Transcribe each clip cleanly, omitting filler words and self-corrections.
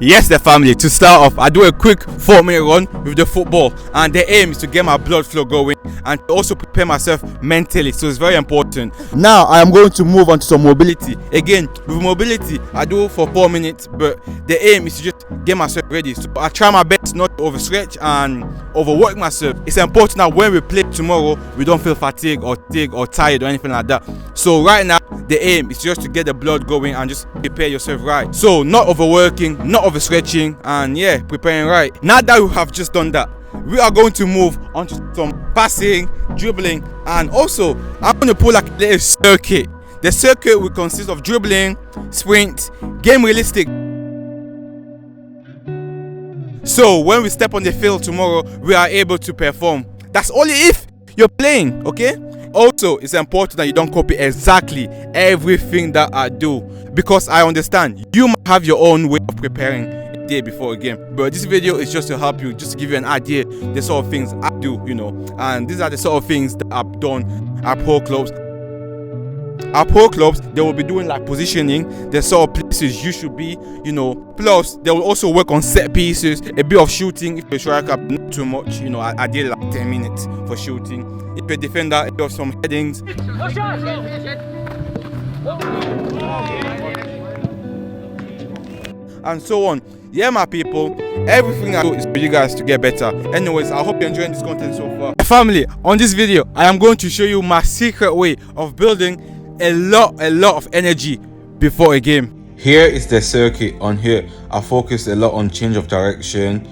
Yes, the family. To start off, I do a quick 4-minute run with the football, and the aim is to get my blood flow going and also prepare myself mentally. So it's very important. Now I am going to move on to some mobility. Again, with mobility, I do it for 4 minutes, but the aim is to just get myself ready. So I try my best not to overstretch and overwork myself. It's important that when we play tomorrow, we don't feel fatigued or tired or anything like that. So right now, the aim is just to get the blood going and just prepare yourself right. So not overworking, not overstretching, and yeah, preparing right. Now that we have just done that, we are going to move on to some passing, dribbling, and also I'm going to pull like a little circuit. The circuit will consist of dribbling, sprint, game realistic. So when we step on the field tomorrow, we are able to perform. That's only if you're playing, okay? Also, it's important that you don't copy exactly everything that I do, because I understand you might have your own way of preparing a day before a game, but this video is just to help you, just to give you an idea the sort of things I do, and these are the sort of things that I've done at pro clubs. Our pro clubs, they will be doing like positioning, the sort of places you should be, plus they will also work on set pieces, a bit of shooting if you're a striker, not too much, I did like 10 minutes for shooting. If you're a defender, a bit of some headings. And so on. Yeah, my people, everything I do is for you guys to get better. Anyways, I hope you're enjoying this content so far. Family, on this video, I am going to show you my secret way of building a lot of energy before a game. Here is the circuit. On here, I focus a lot on change of direction,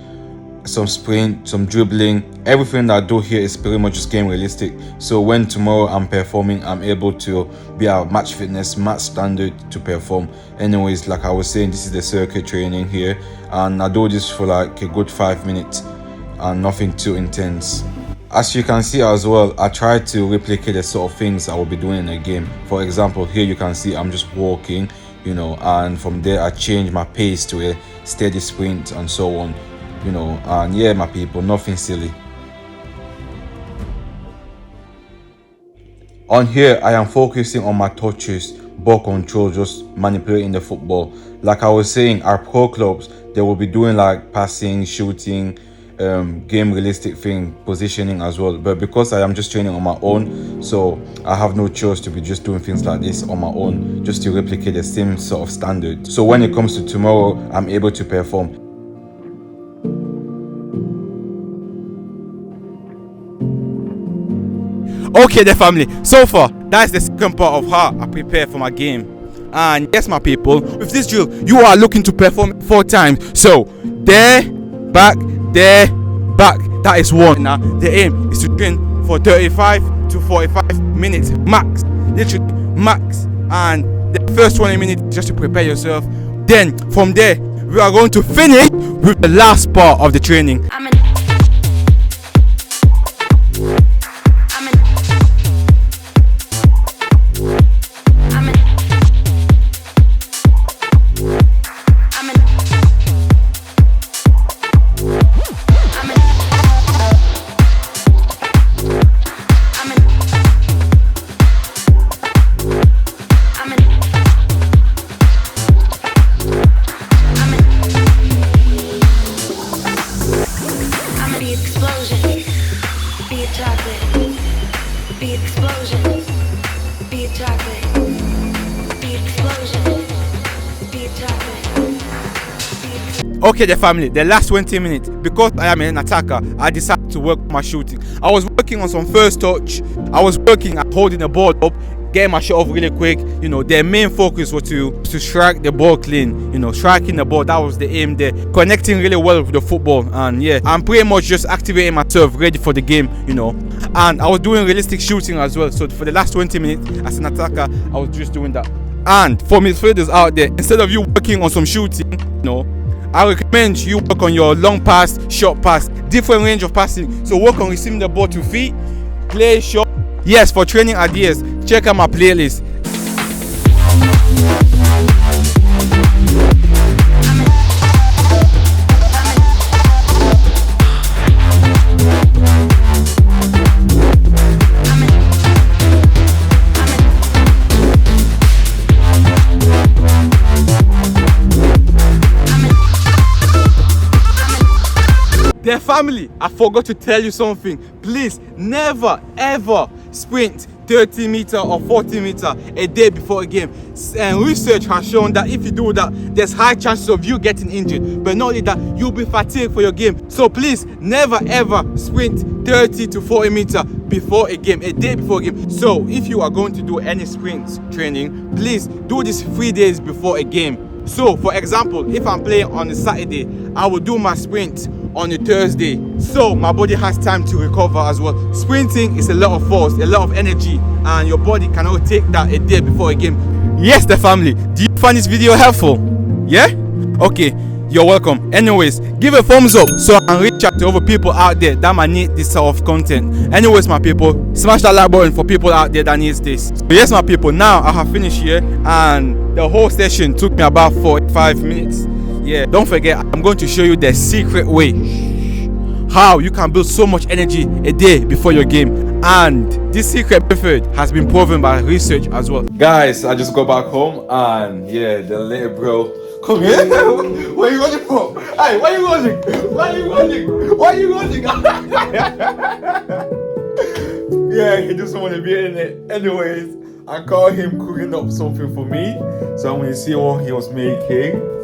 some sprint, some dribbling. Everything that I do here is pretty much just game realistic. So when tomorrow I'm performing, I'm able to be at match fitness, match standard to perform. Anyways, like I was saying, this is the circuit training here, and I do this for like a good 5 minutes and nothing too intense. As you can see as well, I try to replicate the sort of things I will be doing in a game. For example, here you can see I'm just walking, and from there I change my pace to a steady sprint and so on, and yeah, my people, nothing silly. On here, I am focusing on my touches, ball control, just manipulating the football. Like I was saying, our pro clubs, they will be doing like passing, shooting, game realistic thing, positioning as well. But because I am just training on my own, so I have no choice to be just doing things like this on my own, just to replicate the same sort of standard. So when it comes to tomorrow, I'm able to perform. Okay, the family, so far that's the second part of how I prepare for my game. And yes, my people, with this drill you are looking to perform 4 times. So there, back, that is 1. Now the aim is to train for 35 to 45 minutes max, literally max, and the first 20 minutes just to prepare yourself. Then from there we are going to finish with the last part of the training. Okay, the family, the last 20 minutes, because I am an attacker, I decided to work on my shooting. I was working on some first touch. I was working at holding the ball up, getting my shot off really quick. Their main focus was to strike the ball clean. Striking the ball, that was the aim there. Connecting really well with the football, and yeah, I'm pretty much just activating myself, ready for the game. And I was doing realistic shooting as well. So for the last 20 minutes, as an attacker, I was just doing that. And for midfielders out there, instead of you working on some shooting, I recommend you work on your long pass, short pass, different range of passing. So work on receiving the ball to feet, play short. Yes, for training ideas, check out my playlist. Family, I forgot to tell you something. Please never ever sprint 30 meter or 40 meter a day before a game. And research has shown that if you do that, there's high chances of you getting injured. But not only that, you'll be fatigued for your game. So please never ever sprint 30 to 40 meter before a game, a day before a game. So if you are going to do any sprint training, please do this 3 days before a game. So for example, if I'm playing on a Saturday, I will do my sprint on a Thursday, so my body has time to recover as well. Sprinting is a lot of force, a lot of energy, and your body cannot take that a day before a game. Yes, the family, do you find this video helpful? Yeah? Okay, you're welcome. Anyways, give a thumbs up so I can reach out to other people out there that might need this sort of content. Anyways, my people, smash that like button for people out there that needs this. So yes, my people, now I have finished here, and the whole session took me about 45 minutes. Yeah, don't forget, I'm going to show you the secret way how you can build so much energy a day before your game, and this secret method has been proven by research as well. Guys, I just got back home, and yeah, the little bro, come here. Where are you running from? Hey, why are you running? Why are you running? Why are you running? Yeah, he just want to be in it. Anyways, I caught him cooking up something for me, so I'm going to see what he was making.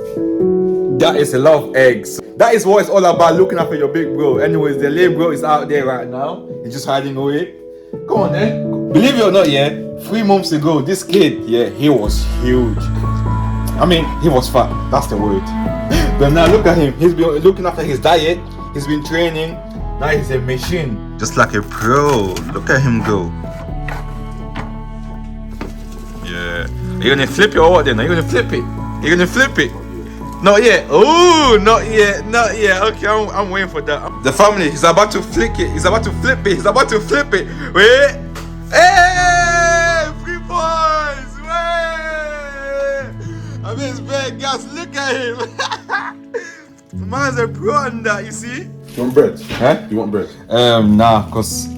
That is a lot of eggs. That is what it's all about, looking after your big bro. Anyways, the little bro is out there right now. He's just hiding away. Come on, then. Believe it or not, yeah, 3 months ago, this kid, yeah, he was huge. I mean, he was fat. That's the word. But now look at him. He's been looking after his diet. He's been training. Now he's a machine. Just like a pro. Look at him go. Yeah. Are you gonna flip it or what then? Are you gonna flip it? You're gonna flip it? Not yet. Oh, not yet. Not yet. Okay, I'm waiting for that. The family, he's about to flick it. He's about to flip it. He's about to flip it. Wait. Hey! 3 points! Wait! I mean, it's bad, guys. Look at him. Man's a pro on that, you see? You want bread? Huh? You want bread? Nah, cause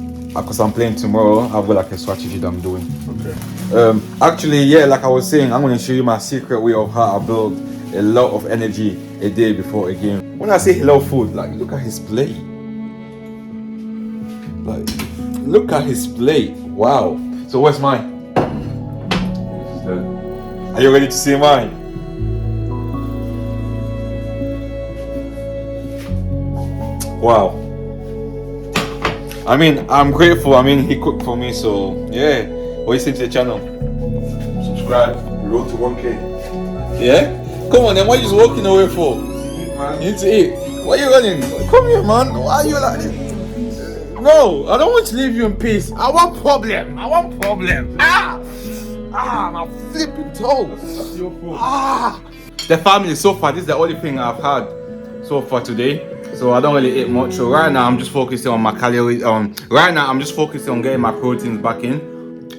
I'm playing tomorrow. I've got like a strategy that I'm doing. Okay. Actually, yeah, like I was saying, I'm gonna show you my secret way of how I build a lot of energy a day before a game. When I say hello food, like look at his plate. Like, look at his plate. Wow. So where's mine? Are you ready to see mine? Wow. I mean, I'm grateful. I mean, he cooked for me, so yeah. What do you say to the channel? Subscribe. We road to 1K. Yeah? Come on then, what are you just walking away for? You need to eat. Why are you running? Come here, man. Why are you like this? No, I don't want to leave you in peace. I want problem. I want problem. My flipping toes. That's your fault. The family so far, this is the only thing I've had so far today. So I don't really eat much. So right now I'm just focusing on my calories. Right now I'm just focusing on getting my proteins back in.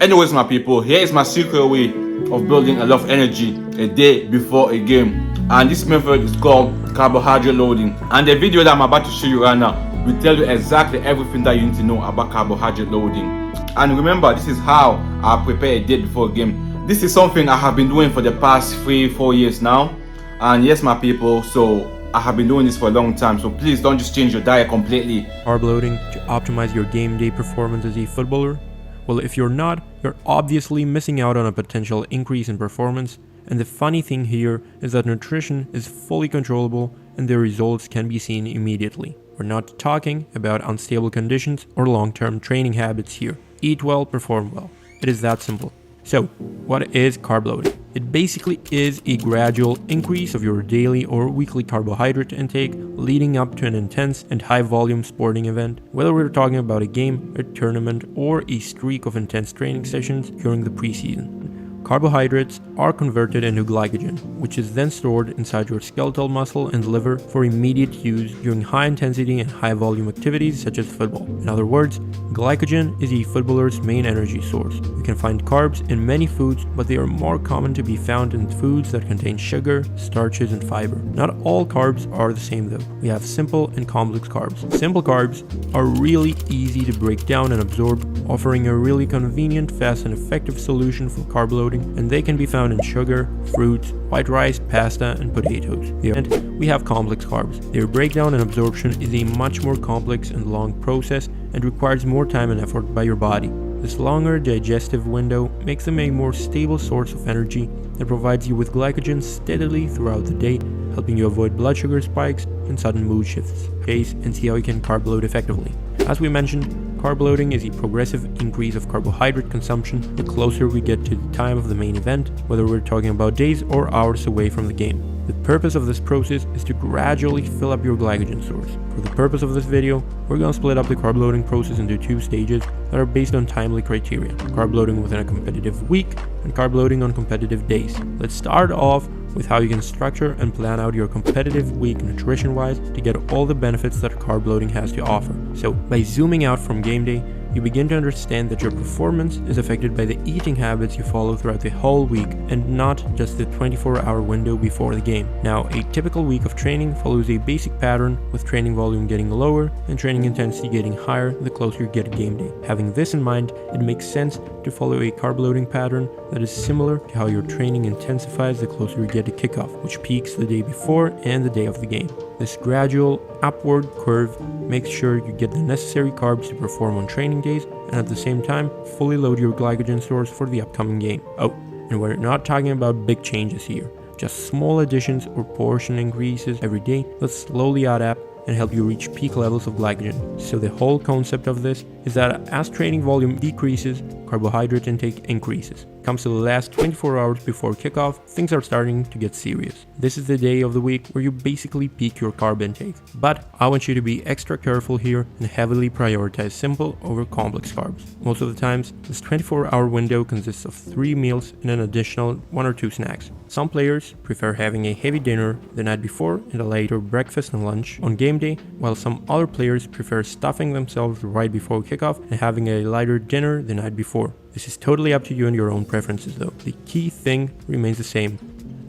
Anyways, my people, here is my secret way of building a lot of energy a day before a game, and this method is called carbohydrate loading. And the video that I'm about to show you right now will tell you exactly everything that you need to know about carbohydrate loading. And remember, this is how I prepare a day before a game. This is something I have been doing for the past 3-4 years now, and yes, my people, so I have been doing this for a long time, so please don't just change your diet completely. Carb loading to optimize your game day performance as a footballer? Well, if you're not, you're obviously missing out on a potential increase in performance, and the funny thing here is that nutrition is fully controllable and the results can be seen immediately. We're not talking about unstable conditions or long-term training habits here. Eat well, perform well. It is that simple. So, what is carb loading? It basically is a gradual increase of your daily or weekly carbohydrate intake leading up to an intense and high volume sporting event, whether we're talking about a game, a tournament, or a streak of intense training sessions during the preseason. Carbohydrates are converted into glycogen, which is then stored inside your skeletal muscle and liver for immediate use during high intensity and high volume activities such as football. In other words, glycogen is a footballer's main energy source. You can find carbs in many foods, but they are more common to be found in foods that contain sugar, starches, and fiber. Not all carbs are the same though. We have simple and complex carbs. Simple carbs are really easy to break down and absorb, offering a really convenient, fast, and effective solution for carb loading loading, and they can be found in sugar, fruits, white rice, pasta, and potatoes. And we have complex carbs. Their breakdown and absorption is a much more complex and long process and requires more time and effort by your body. This longer digestive window makes them a more stable source of energy that provides you with glycogen steadily throughout the day, helping you avoid blood sugar spikes and sudden mood shifts. Taste and see how you can carb load effectively. As we mentioned, carb loading is a progressive increase of carbohydrate consumption the closer we get to the time of the main event, whether we're talking about days or hours away from the game. The purpose of this process is to gradually fill up your glycogen stores. For the purpose of this video, we're going to split up the carb loading process into two stages that are based on timely criteria: carb loading within a competitive week and carb loading on competitive days. Let's start off with how you can structure and plan out your competitive week nutrition-wise to get all the benefits that carb loading has to offer. So, by zooming out from game day, you begin to understand that your performance is affected by the eating habits you follow throughout the whole week and not just the 24-hour window before the game. Now, a typical week of training follows a basic pattern, with training volume getting lower and training intensity getting higher the closer you get to game day. Having this in mind, it makes sense to follow a carb loading pattern that is similar to how your training intensifies the closer you get to kickoff, which peaks the day before and the day of the game. This gradual upward curve makes sure you get the necessary carbs to perform on training days and at the same time fully load your glycogen stores for the upcoming game. Oh, and we're not talking about big changes here, just small additions or portion increases every day that slowly add up and help you reach peak levels of glycogen. So the whole concept of this is that as training volume decreases, carbohydrate intake increases. Comes to the last 24 hours before kickoff, things are starting to get serious. This is the day of the week where you basically peak your carb intake. But I want you to be extra careful here and heavily prioritize simple over complex carbs. Most of the times, this 24-hour window consists of 3 meals and an additional 1 or 2 snacks. Some players prefer having a heavy dinner the night before and a later breakfast and lunch on game day, while some other players prefer stuffing themselves right before kickoff and having a lighter dinner the night before. This is totally up to you and your own preferences though. The key thing remains the same: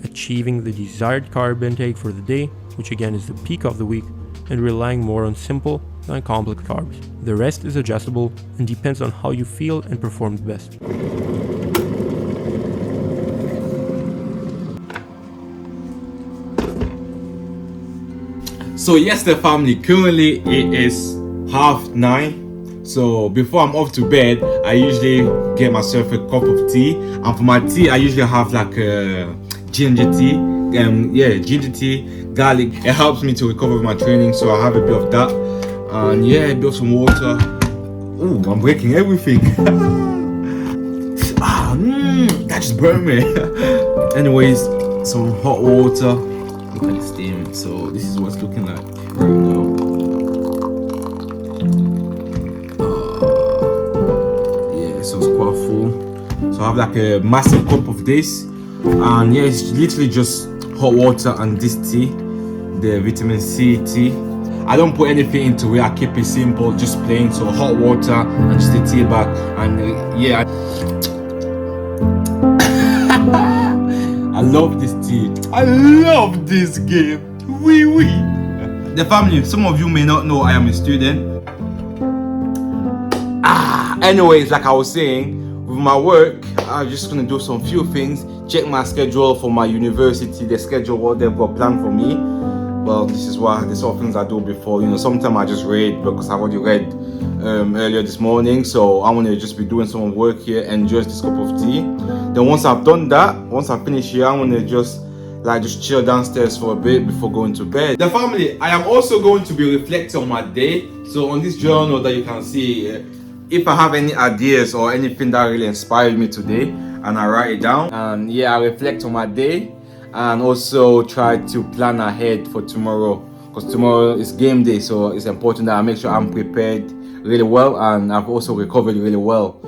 achieving the desired carb intake for the day, which again is the peak of the week, and relying more on simple than complex carbs. The rest is adjustable and depends on how you feel and perform the best. So yes, the family, currently it is 9:30. So before I'm off to bed, I usually get myself a cup of tea, and for my tea I usually have like ginger tea, ginger tea, garlic. It helps me to recover my training, so I have a bit of that, and a bit of some water. Oh, I'm breaking everything. That just burned me. Anyways, some hot water. Look at the steam. So this is what it's looking like right now. So it's quite full. So I have like a massive cup of this, and it's literally just hot water and this tea, the vitamin C tea. I don't put anything into it. I keep it simple, just plain. So hot water and just a tea bag, and I love this tea. I love this game. The family, some of you may not know I am a student. Anyways, like I was saying, with my work, I'm just gonna do some few things. Check my schedule for my university, the schedule, what they've got planned for me. Well, this is the sort of things I do before. Sometimes I just read because I already read earlier this morning. So I want to just be doing some work here, enjoy this cup of tea. Then once I've done that, once I finish here, I want to just chill downstairs for a bit before going to bed. The family, I am also going to be reflecting on my day. So on this journal that you can see, if I have any ideas or anything that really inspired me today, and I write it down, and I reflect on my day, and also try to plan ahead for tomorrow, because tomorrow is game day. So it's important that I make sure I'm prepared really well, and I've also recovered really well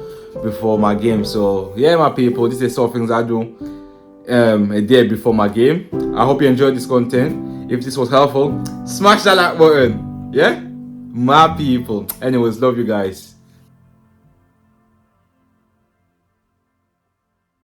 before my game. So my people, this is some things I do a day before my game. I hope you enjoyed this content. If this was helpful, smash that like button. My people. Anyways, love you guys.